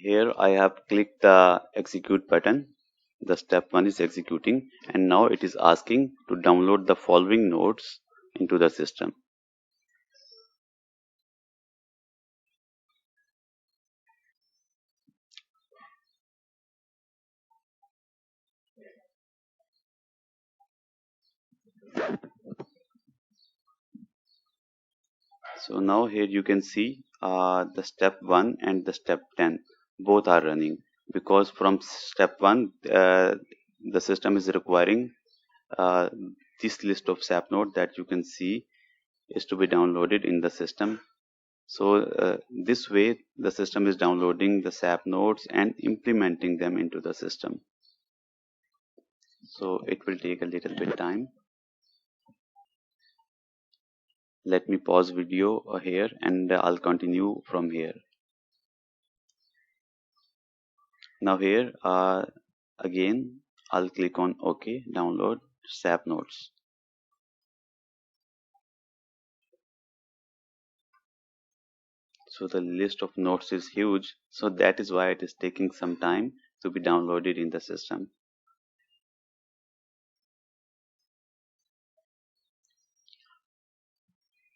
Here I have clicked the execute button. The step 1 is executing, and now it is asking to download the following nodes into the system. So now here you can see the step 1 and the step 10 both are running, because from step 1 the system is requiring uh, this list of SAP node that you can see is to be downloaded in the system. So this way the system is downloading the SAP nodes and implementing them into the system. So it will take a little bit time. Let me pause video here and I'll continue from here. Now here again I'll click on OK, download SAP nodes. So the list of nodes is huge, so that is why it is taking some time to be downloaded in the system.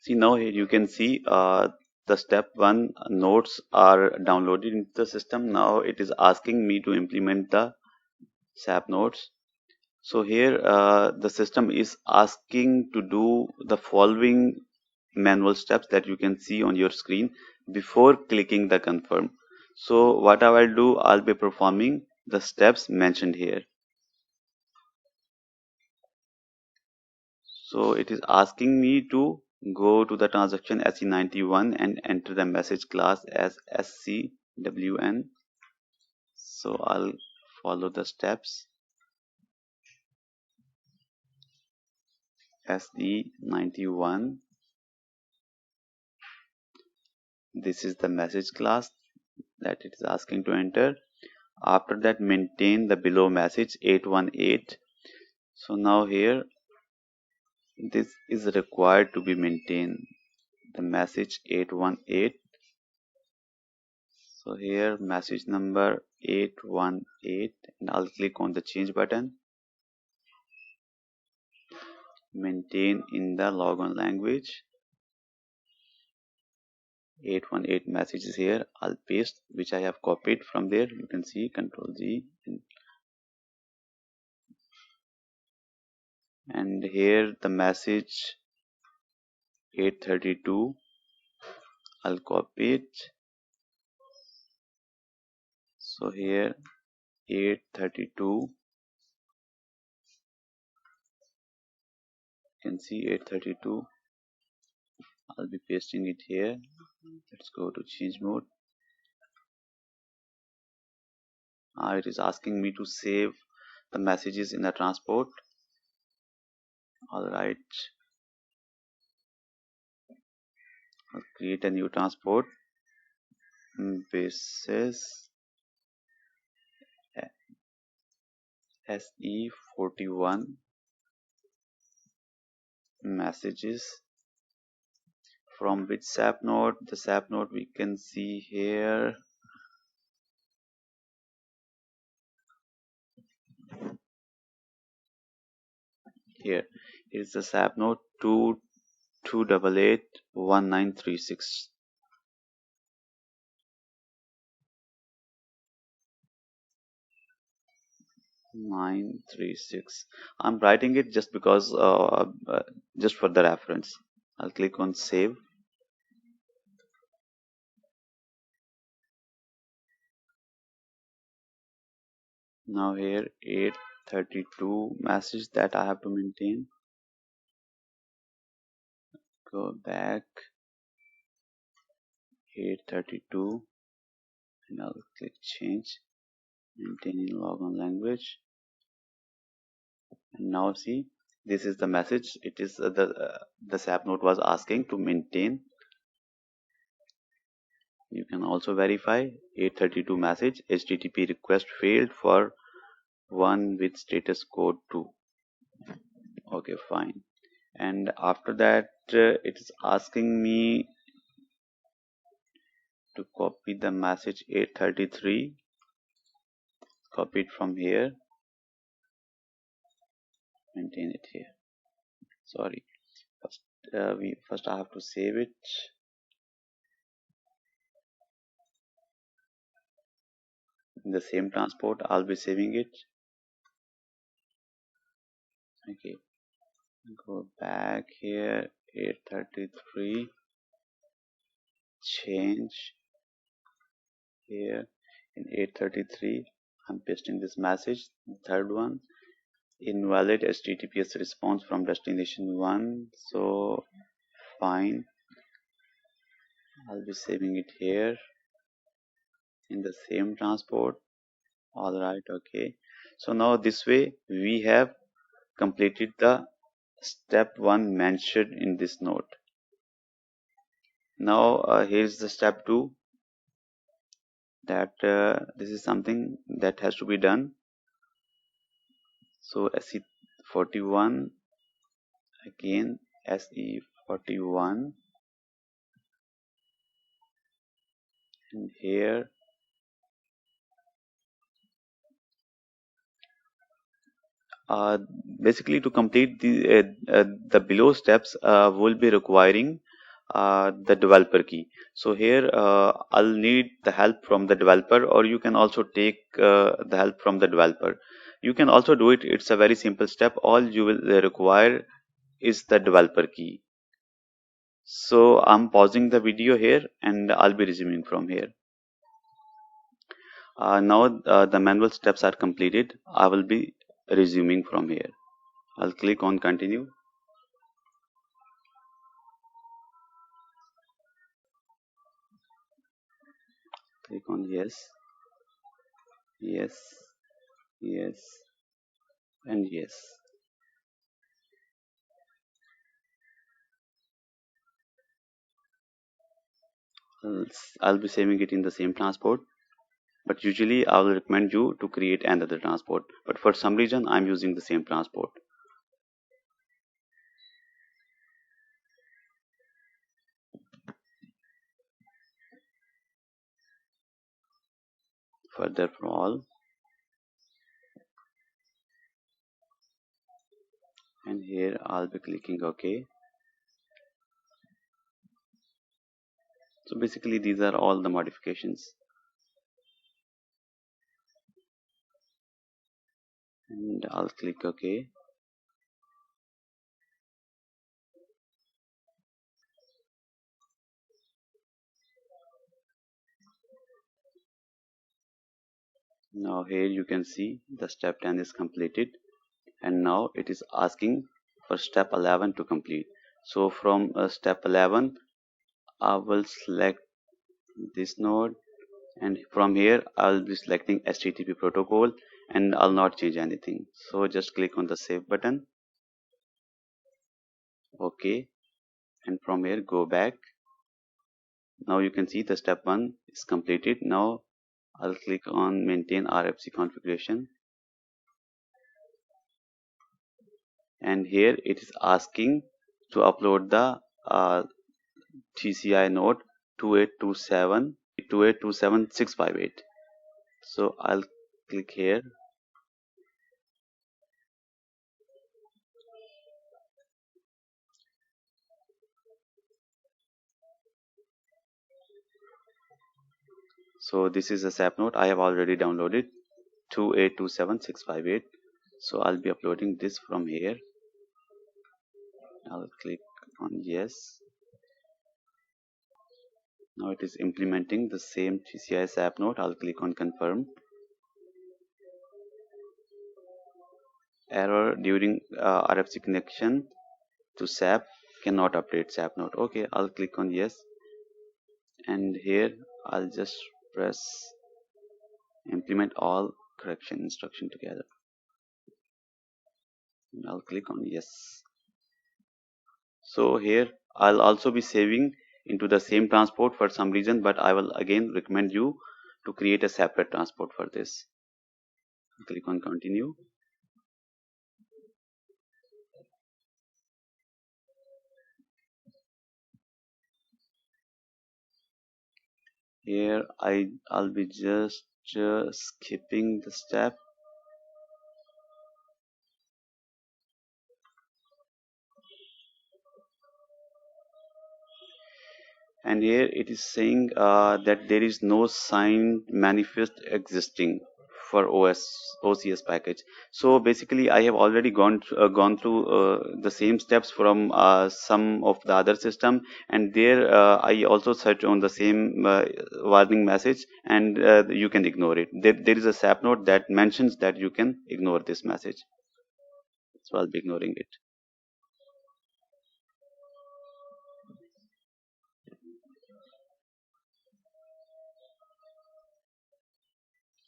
See, now here you can see the step 1 nodes are downloaded into the system. Now it is asking me to implement the SAP nodes. So here the system is asking to do the following manual steps that you can see on your screen before clicking the confirm. So what I will do, I'll be performing the steps mentioned here. So it is asking me to go to the transaction SE91 and enter the message class as SCWN. So I'll follow the steps. SE91. This is the message class that it is asking to enter. After that, maintain the below message 818. So now here this is required to be maintained, the message 818. So here message number 818, and I'll click on the change button. Maintain in the logon language. 818 message is here. I'll paste, which I have copied from there. You can see Control G, and here the message 832. I'll copy it. So here 832. You can see 832. I'll be pasting it here. Let's go to change mode. It is asking me to save the messages in the transport. Alright, I'll create a new transport. Basis SE41 messages. From which SAP node? The SAP node we can see here. Here is the SAP node 22881936. I'm writing it just because just for the reference. I'll click on save. Now here 832 message that I have to maintain. Go back 832 and I'll click change, maintain in logon language. And now see, this is the message. It is the SAP node was asking to maintain. You can also verify 832 message HTTP request failed for one with status code 2. Okay, fine. And after that it is asking me to copy the message 833, copy it from here, maintain it here. Sorry, first I have to save it. In the same transport, I'll be saving it. Okay, go back here, 833, change here in 833. I'm pasting this message. The third one, invalid HTTPS response from destination 1. So fine, I'll be saving it here in the same transport. Alright, okay. So now this way we have completed the step 1 mentioned in this note. Now here's the step 2, that this is something that has to be done. So SE41, again SE41, and here basically to complete the below steps will be requiring the developer key. So here I'll need the help from the developer, or you can also take the help from the developer. You can also do it. It's a very simple step. All you will require is the developer key. So I'm pausing the video here and I'll be resuming from here. Now the manual steps are completed. I will be resuming from here. I'll click on continue. Click on yes, yes, yes, and yes. I'll be saving it in the same transport, but usually I will recommend you to create another transport. But for some reason I'm using the same transport. Further for all, and here I'll be clicking OK. So basically these are all the modifications, and I'll click OK. Now here you can see the step 10 is completed, and now it is asking for step 11 to complete. So from step 11 I will select this node, and from here I'll be selecting HTTP protocol, and I'll not change anything. So just click on the save button. OK, and from here go back. Now you can see the step 1 is completed. Now I'll click on maintain Rfc configuration, and here it is asking to upload the TCI node 2827658. So I'll click here. So this is a SAP node I have already downloaded, 2827658. So I'll be uploading this from here. I'll click on yes. Now it is implementing the same TCI SAP node. I'll click on confirm. Error during RFC connection to SAP, cannot update SAP node. Okay, I'll click on yes, and here I'll just press implement all correction instruction together, and I'll click on yes. So here I'll also be saving into the same transport for some reason, but I will again recommend you to create a separate transport for this. Click on continue. Here I'll be just skipping the step. And here it is saying that there is no signed manifest existing for OCS package. So basically I have already gone through the same steps from some of the other system, and there I also search on the same warning message, and you can ignore it. There is a SAP note that mentions that you can ignore this message, so I'll be ignoring it.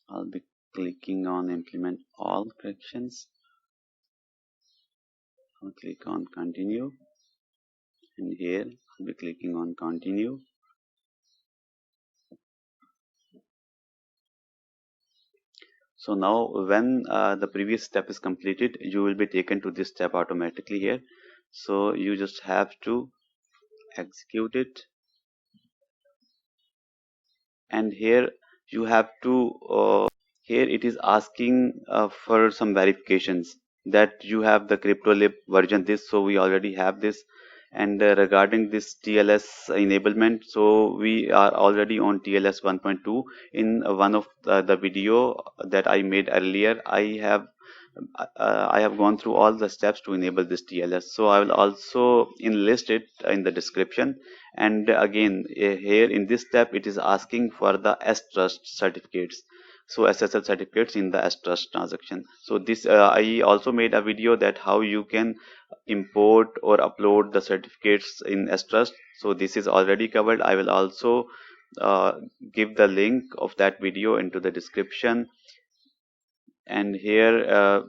I'll be clicking on implement all corrections. I'll click on continue, and here I'll be clicking on continue. So now when the previous step is completed, you will be taken to this step automatically here. So you just have to execute it, and here you have to here it is asking for some verifications that you have the cryptolib version this, so we already have this. And regarding this TLS enablement, so we are already on TLS 1.2. In one of the video that I made earlier, I have gone through all the steps to enable this TLS, so I will also enlist it in the description. And again, here in this step it is asking for the S-Trust certificates, so SSL certificates in the S-Trust transaction. So this I also made a video that how you can import or upload the certificates in S-Trust, so this is already covered. I will also uh, give the link of that video into the description. And here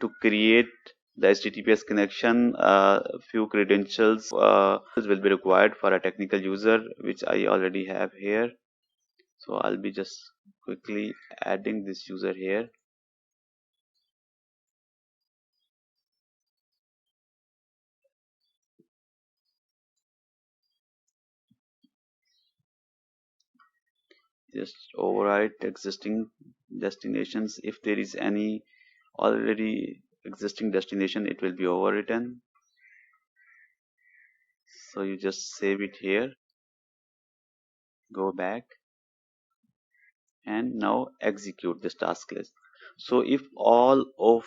to create the HTTPS connection, few credentials will be required for a technical user, which I already have here. So I'll be just quickly adding this user here. Just override existing destinations. If there is any already existing destination, it will be overwritten. So you just save it here, go back, and now execute this task list. So if all of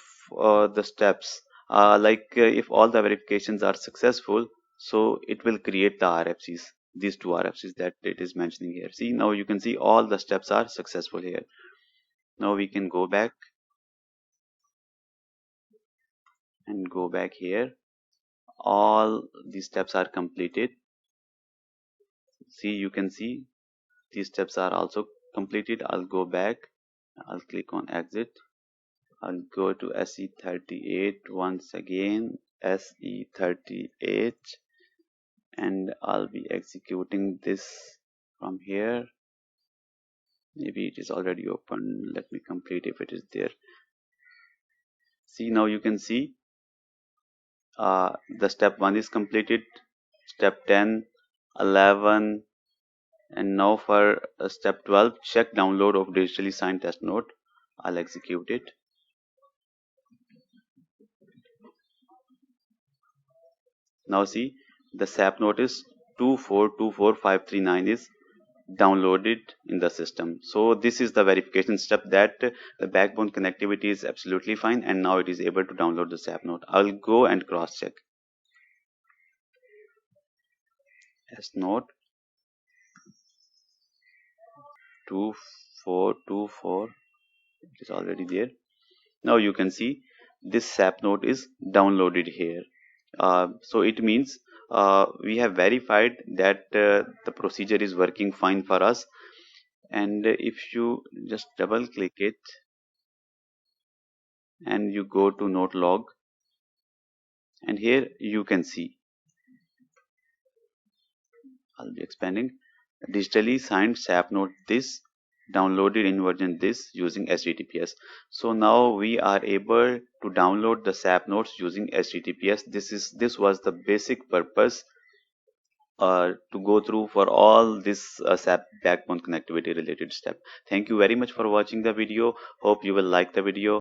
the steps if all the verifications are successful, so it will create the RFCs, these two RFCs that it is mentioning here. See, now you can see all the steps are successful here. Now we can go back and go back here. All these steps are completed. See, you can see these steps are also completed. I'll go back, I'll click on exit. I'll go to SE38 once again, SE38, and I'll be executing this from here. Maybe it is already open. Let me complete if it is there. See, now you can see the step 1 is completed, step 10, 11, and now for step 12, check download of digitally signed test note. I'll execute it. Now see, the SAP notice 2424539 is downloaded in the system. So this is the verification step that the backbone connectivity is absolutely fine, and now it is able to download the SAP note. I'll go and cross check. S note 2424, it is already there. Now you can see this SAP note is downloaded here. So it means we have verified that the procedure is working fine for us. And if you just double click it and you go to note log, and here you can see, I'll be expanding, digitally signed SAP note this, downloaded in version this using HTTPS. So now we are able to download the SAP notes using HTTPS. This was the basic purpose to go through for all this SAP backbone connectivity related step. Thank you very much for watching the video. Hope you will like the video.